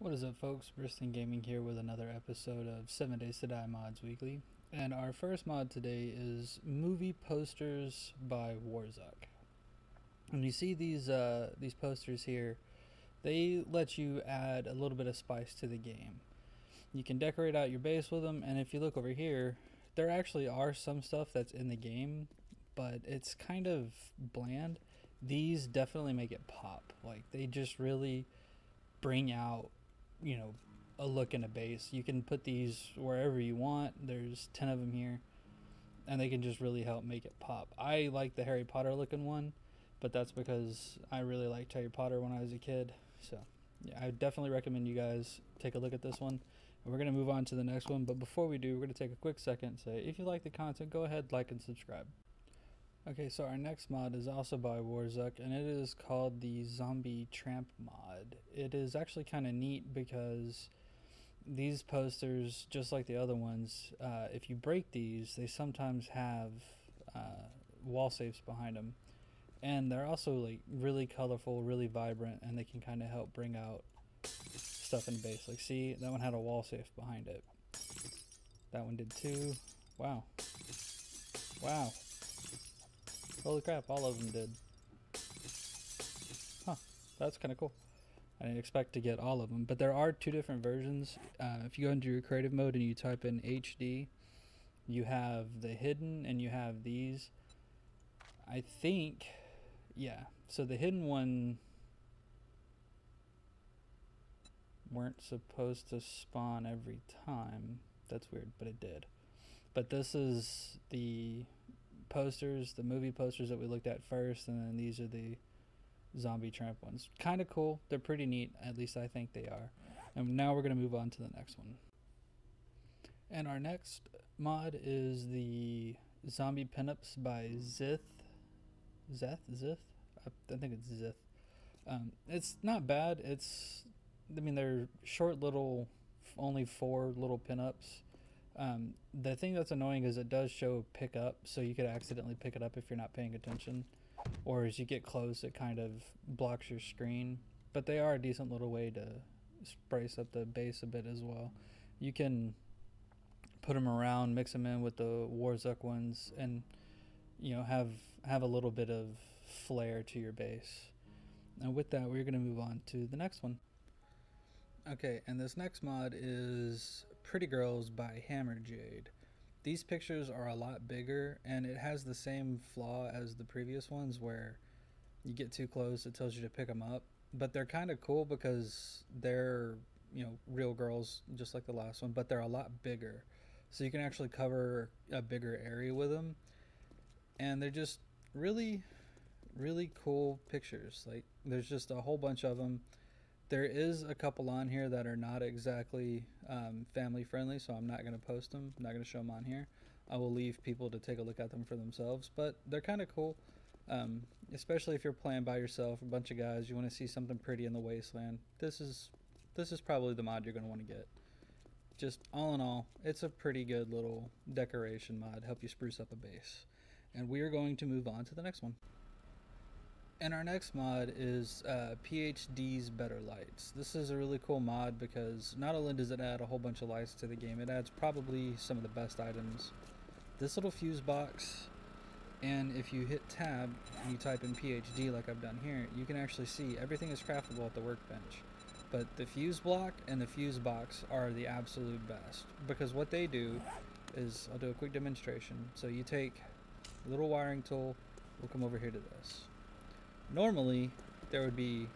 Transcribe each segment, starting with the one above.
What is up, folks? Bursting Gaming here with another episode of 7 Days to Die Mods Weekly. And our first mod today is Movie Posters by Warzuck. And you see these posters here, they let you add a little bit of spice to the game. You can decorate out your base with them, and if you look over here, there actually are some stuff that's in the game, but it's kind of bland. These definitely make it pop. Like, they just really bring out, a look in a base. You can put these wherever you want. There's 10 of them here, and they can just really help make it pop. I like the Harry Potter looking one, but that's because I really liked Harry Potter when I was a kid. So yeah, I definitely recommend you guys take a look at this one, and we're going to move on to the next one. But before we do, we're going to take a quick second and say, if you like the content, go ahead, like and subscribe. Okay, so our next mod is also by Warzuck, and it is called the Zombi Tramp mod. It is actually kind of neat because these posters, just like the other ones, if you break these, they sometimes have wall safes behind them. And they're also like really colorful, really vibrant, and they can kind of help bring out stuff in the base. Like, see, that one had a wall safe behind it. That one did too. Wow. Wow. Holy crap, all of them did. Huh, that's kind of cool. I didn't expect to get all of them, but there are two different versions. If you go into your creative mode and you type in HD, you have the hidden and you have these. I think, yeah, so the hidden one weren't supposed to spawn every time. That's weird, but it did. But this is the posters, the movie posters that we looked at first, and then these are the Zombie Tramp ones. Kind of cool. They're pretty neat, at least I think they are. And now we're going to move on to the next one. And our next mod is the Zombie Pinups by Zith. I think it's Zith. It's not bad. They're short little, only 4 little pinups. The thing that's annoying is it does show pick up, so you could accidentally pick it up if you're not paying attention, or as you get close it kind of blocks your screen. But they are a decent little way to spice up the base a bit as well. You can put them around, mix them in with the Warzuck ones, and have a little bit of flair to your base. And with that, we're going to move on to the next one. Okay, and this next mod is Pretty Girls by Hammerjade. These pictures are a lot bigger, and it has the same flaw as the previous ones where you get too close, it tells you to pick them up. But they're kind of cool because they're, real girls just like the last one, but they're a lot bigger. So you can actually cover a bigger area with them. And they're just really, really cool pictures. Like, there's just a whole bunch of them. There is a couple on here that are not exactly family friendly, so I'm not going to post them. I'm not going to show them on here. I will leave people to take a look at them for themselves, but they're kind of cool, especially if you're playing by yourself, a bunch of guys, you want to see something pretty in the wasteland. This is probably the mod you're going to want to get. Just all in all, it's a pretty good little decoration mod, help you spruce up a base. And we are going to move on to the next one. And our next mod is PhD's Better Lights. This is a really cool mod because not only does it add a whole bunch of lights to the game, it adds probably some of the best items. This little fuse box, and if you hit tab and you type in PhD like I've done here, you can actually see everything is craftable at the workbench. But the fuse block and the fuse box are the absolute best because what they do is, I'll do a quick demonstration. So you take a little wiring tool, we'll come over here to this. Normally, there would be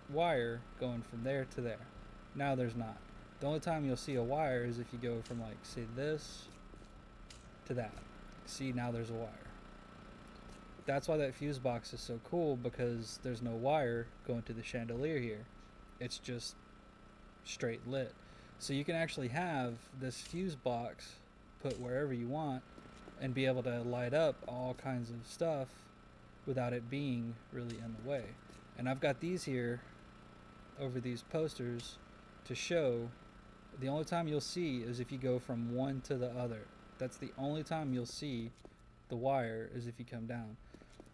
wire going from there to there. Now there's not. The only time you'll see a wire is if you go from, like, say this to that. See, now there's a wire. That's why that fuse box is so cool, because there's no wire going to the chandelier here. It's just straight lit. So you can actually have this fuse box put wherever you want and be able to light up all kinds of stuff without it being really in the way. And I've got these here over these posters to show the only time you'll see is if you go from one to the other. That's the only time you'll see the wire, is if you come down.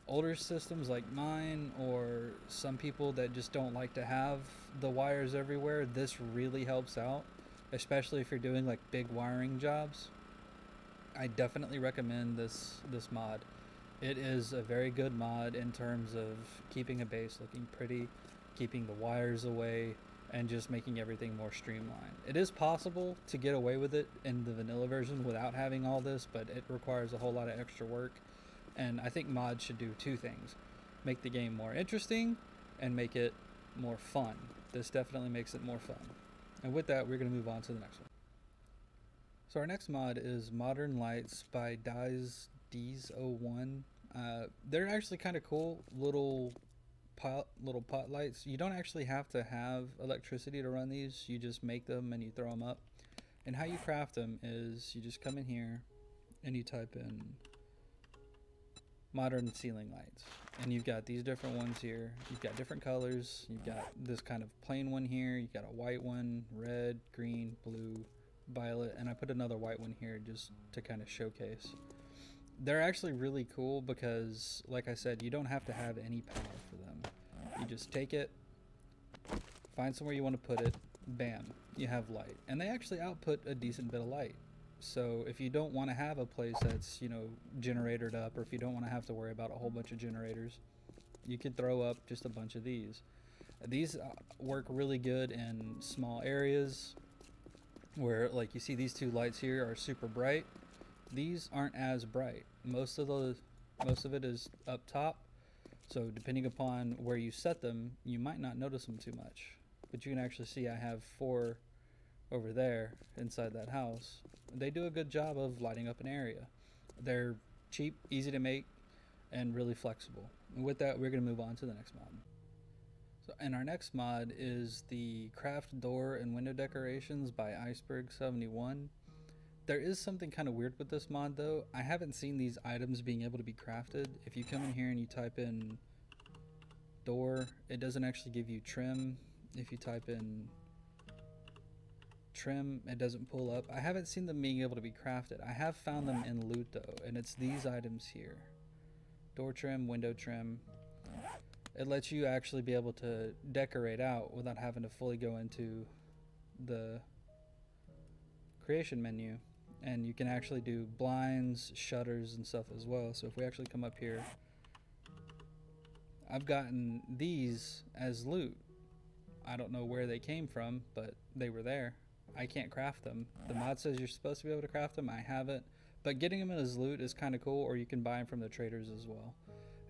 older systems like mine, or some people that just don't like to have the wires everywhere, this really helps out, especially if you're doing like big wiring jobs. I definitely recommend this mod. It is a very good mod in terms of keeping a base looking pretty, keeping the wires away, and just making everything more streamlined. It is possible to get away with it in the vanilla version without having all this, but it requires a whole lot of extra work. And I think mods should do two things: make the game more interesting and make it more fun. This definitely makes it more fun. And with that, we're going to move on to the next one. So our next mod is Modern Lights by Dees01. They're actually kind of cool little pot lights. You don't actually have to have electricity to run these. You just make them and you throw them up. And how you craft them is you just come in here and you type in modern ceiling lights, and you've got these different ones here. You've got different colors. You've got this kind of plain one here. You've got a white one, red, green, blue, violet, and I put another white one here just to kind of showcase. They're actually really cool because, like I said, you don't have to have any power for them. You just take it, find somewhere you want to put it, bam, you have light. And they actually output a decent bit of light. So if you don't want to have a place that's, you know, generated up, or if you don't want to have to worry about a whole bunch of generators, you could throw up just a bunch of these. These work really good in small areas where, like, you see these two lights here are super bright. These aren't as bright. Most of it is up top. So depending upon where you set them, you might not notice them too much. But you can actually see I have 4 over there inside that house. They do a good job of lighting up an area. They're cheap, easy to make, and really flexible. And with that, we're going to move on to the next mod. So, and our next mod is the Craft Door and Window Decorations by Iceberg71. There is something kind of weird with this mod though. I haven't seen these items being able to be crafted. If you come in here and you type in door, it doesn't actually give you trim. If you type in trim, it doesn't pull up. I haven't seen them being able to be crafted. I have found them in loot though, and it's these items here: door trim, window trim. It lets you actually be able to decorate out without having to fully go into the creation menu, and you can actually do blinds, shutters, and stuff as well. So if we actually come up here, I've gotten these as loot. I don't know where they came from, but they were there. I can't craft them. The mod says you're supposed to be able to craft them. I haven't, but getting them as loot is kind of cool, or you can buy them from the traders as well.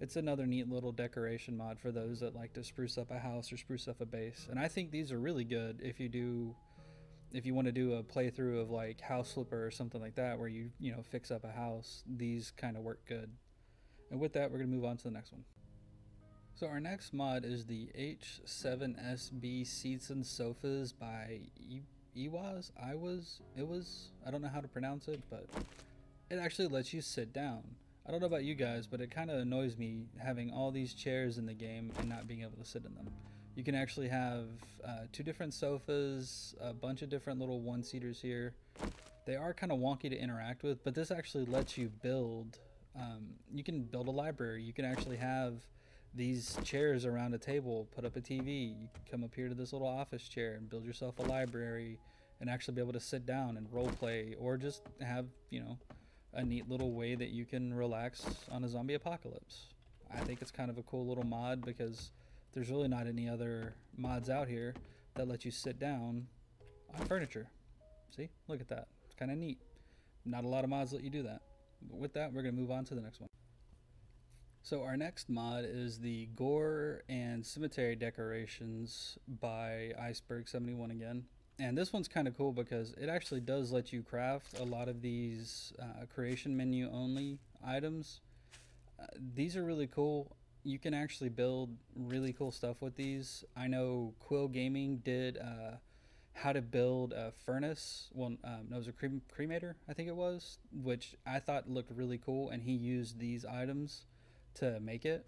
It's another neat little decoration mod for those that like to spruce up a house or spruce up a base. And I think these are really good if you want to do a playthrough of like House Flipper or something like that, where you know, fix up a house. These kind of work good. And with that, we're going to move on to the next one. So our next mod is the H7SB Seats'n'Sofasz by I don't know how to pronounce it, but it actually lets you sit down. I don't know about you guys, but it kind of annoys me having all these chairs in the game and not being able to sit in them. You can actually have 2 different sofas, a bunch of different little one-seaters here. They are kind of wonky to interact with, but this actually lets you build. You can build a library. You can actually have these chairs around a table, put up a TV. You can come up here to this little office chair and build yourself a library and actually be able to sit down and role play, or just have, you know, a neat little way that you can relax on a zombie apocalypse. I think it's kind of a cool little mod because there's really not any other mods out here that let you sit down on furniture. See, look at that. It's kind of neat. Not a lot of mods let you do that. But with that, we're going to move on to the next one. So our next mod is the Gore and Cemetery Decorations by Iceberg71 again. And this one's kind of cool because it actually does let you craft a lot of these creation menu only items. These are really cool. You can actually build really cool stuff with these. I know Quill Gaming did how to build a furnace. Well, no, it was a cremator, I think it was, which I thought looked really cool, and he used these items to make it.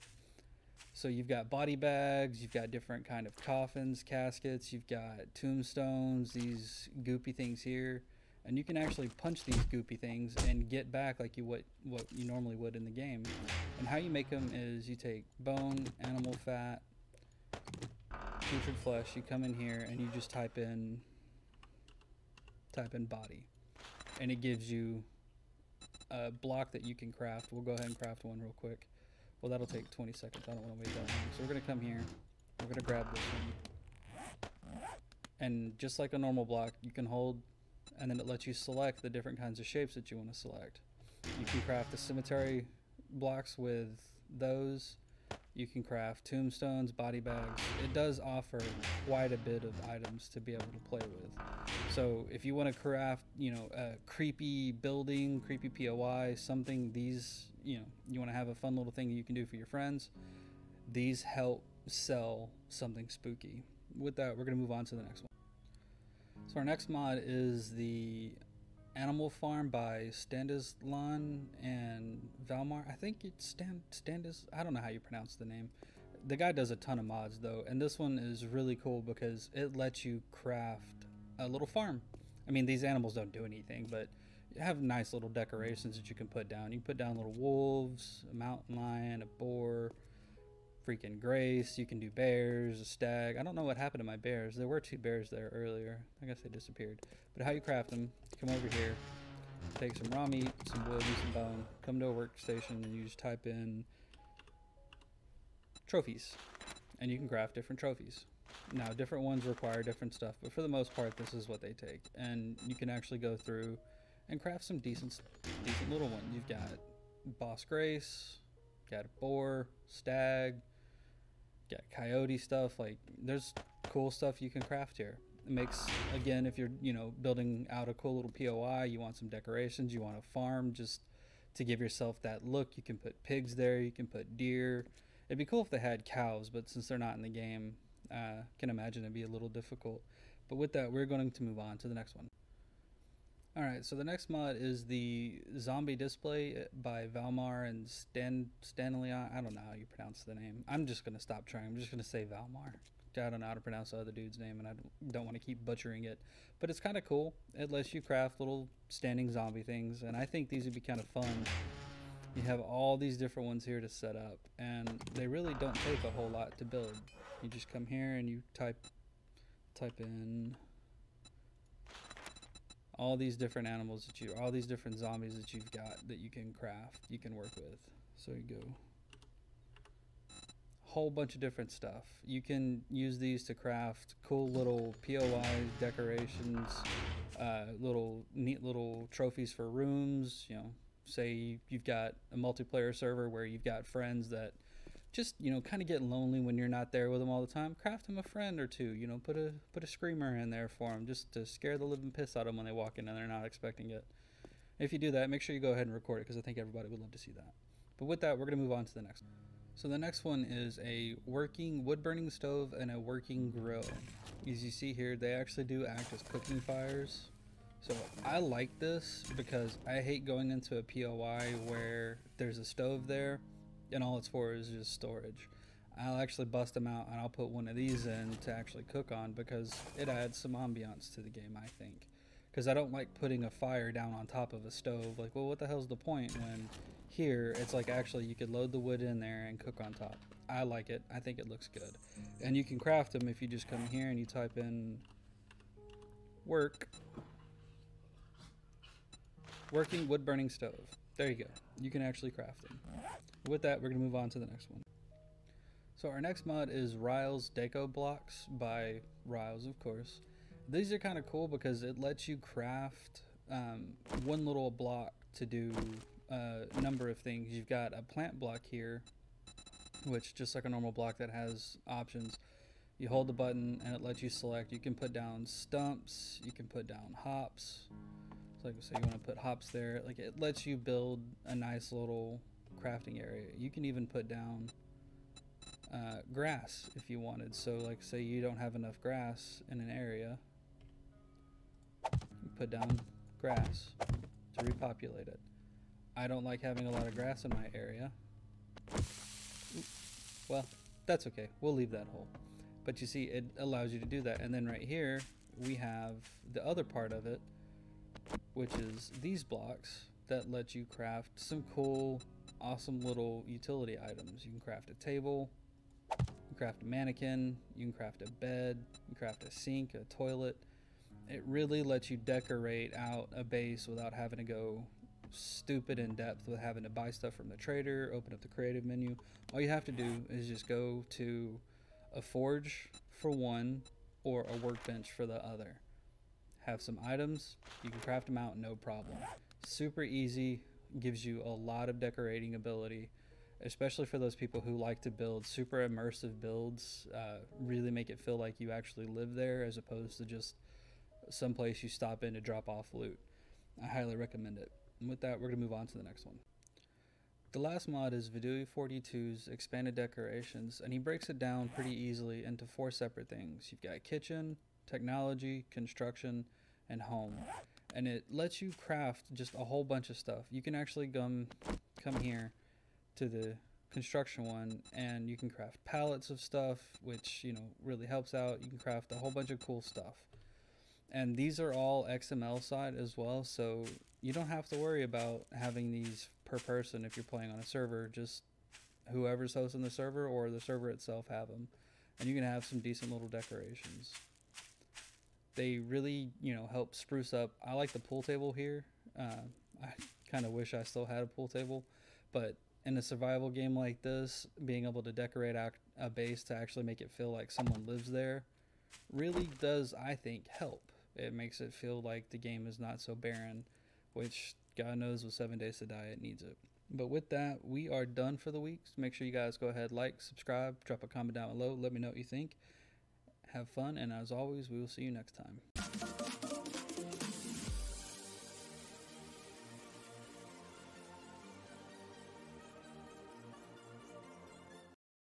So you've got body bags, you've got different kind of coffins, caskets, you've got tombstones, these goopy things here, and you can actually punch these goopy things and get back like what you normally would in the game. And how you make them is you take bone, animal fat, putrid flesh, you come in here and you just type in body, and it gives you a block that you can craft. We'll go ahead and craft one real quick. Well, that'll take 20 seconds. I don't want to wait that long. So we're going to come here. We're going to grab this one. And just like a normal block, you can hold, and then it lets you select the different kinds of shapes that you want to select. You can craft the cemetery blocks with those. You can craft tombstones, body bags. It does offer quite a bit of items to be able to play with. So if you want to craft, you know, a creepy building, creepy POI, something, these, you know, you want to have a fun little thing that you can do for your friends, these help sell something spooky. With that, we're going to move on to the next one. So our next mod is the Animal Farm by Stanislav and Valmar. I think it's Standis. I don't know how you pronounce the name. The guy does a ton of mods though, and this one is really cool because it lets you craft a little farm. I mean, these animals don't do anything, but you have nice little decorations that you can put down. You can put down little wolves, a mountain lion, a boar, freaking grace. You can do bears, a stag. I don't know what happened to my bears. There were 2 bears there earlier. I guess they disappeared. But how you craft them, come over here, take some raw meat, some wood, and some bone, come to a workstation, and you just type in trophies, and you can craft different trophies. Now, different ones require different stuff, but for the most part, this is what they take. And you can actually go through and craft some decent little ones. You've got boss grace, got a boar, stag, got coyote stuff. Like, there's cool stuff you can craft here. It makes, again, if you're, you know, building out a cool little POI, you want some decorations, you want a farm just to give yourself that look. You can put pigs there, you can put deer. It'd be cool if they had cows, but since they're not in the game, can imagine it'd be a little difficult. But with that, we're going to move on to the next one. Alright, so the next mod is the Zombie Display by Valmar and Stanley. I don't know how you pronounce the name. I'm just going to stop trying. I'm just going to say Valmar. I don't know how to pronounce the other dude's name, and I don't want to keep butchering it. But it's kind of cool. It lets you craft little standing zombie things, and I think these would be kind of fun. You have all these different ones here to set up, and they really don't take a whole lot to build. You just come here and you type in all these different animals all these different zombies that you've got that you can craft, you can work with. So you go whole bunch of different stuff. You can use these to craft cool little POI decorations, neat little trophies for rooms. You know, say you've got a multiplayer server where you've got friends that just, you know, kind of get lonely when you're not there with them all the time. Craft them a friend or two. You know, put a screamer in there for them just to scare the living piss out of them when they walk in and they're not expecting it. If you do that, make sure you go ahead and record it because I think everybody would love to see that. But with that, we're going to move on to the next one. So the next one is a working wood-burning stove and a working grill. As you see here, they actually do act as cooking fires. So I like this because I hate going into a POI where there's a stove there and all it's for is just storage. I'll actually bust them out and I'll put one of these in to actually cook on because it adds some ambiance to the game, I think. Because I don't like putting a fire down on top of a stove. Like, well, what the hell's the point when here it's like actually you could load the wood in there and cook on top. I like it. I think it looks good. And you can craft them if you just come here and you type in working wood burning stove. There you go. You can actually craft them. With that, we're going to move on to the next one. So our next mod is Riles Deco blocks by Riles, of course. These are kind of cool because it lets you craft one little block to do a number of things. You've got a plant block here, which just like a normal block that has options. You hold the button and it lets you select. You can put down stumps, you can put down hops. So like I say, you want to put hops there. Like, it lets you build a nice little crafting area. You can even put down grass if you wanted. So like, say you don't have enough grass in an area, you put down grass to repopulate it. I don't like having a lot of grass in my area. Well, that's okay. We'll leave that whole. But you see, it allows you to do that. And then right here, we have the other part of it which is these blocks that let you craft some cool, awesome little utility items. You can craft a table, you can craft a mannequin, you can craft a bed, you can craft a sink, a toilet. It really lets you decorate out a base without having to go stupid in depth with having to buy stuff from the trader, open up the creative menu. All you have to do is just go to a forge for one or a workbench for the other. Have some items, you can craft them out, no problem. Super easy, gives you a lot of decorating ability, especially for those people who like to build super immersive builds, really make it feel like you actually live there as opposed to just someplace you stop in to drop off loot. I highly recommend it. And with that, we're going to move on to the next one. The last mod is Vidui42's Expanded Decorations, and he breaks it down pretty easily into 4 separate things. You've got kitchen, technology, construction, and home. And it lets you craft just a whole bunch of stuff. You can actually come here to the construction one, and you can craft pallets of stuff, which, you know, really helps out. You can craft a whole bunch of cool stuff. And these are all XML side as well, so you don't have to worry about having these per person if you're playing on a server. Just whoever's hosting the server or the server itself have them, and you can have some decent little decorations. They really, you know, help spruce up. I like the pool table here. I kind of wish I still had a pool table, but in a survival game like this, being able to decorate out a base to actually make it feel like someone lives there really does, I think, help. It makes it feel like the game is not so barren, which God knows with 7 Days to Die it needs it. But with that, we are done for the week. So make sure you guys go ahead, like, subscribe, drop a comment down below, let me know what you think. Have fun, and as always, we will see you next time.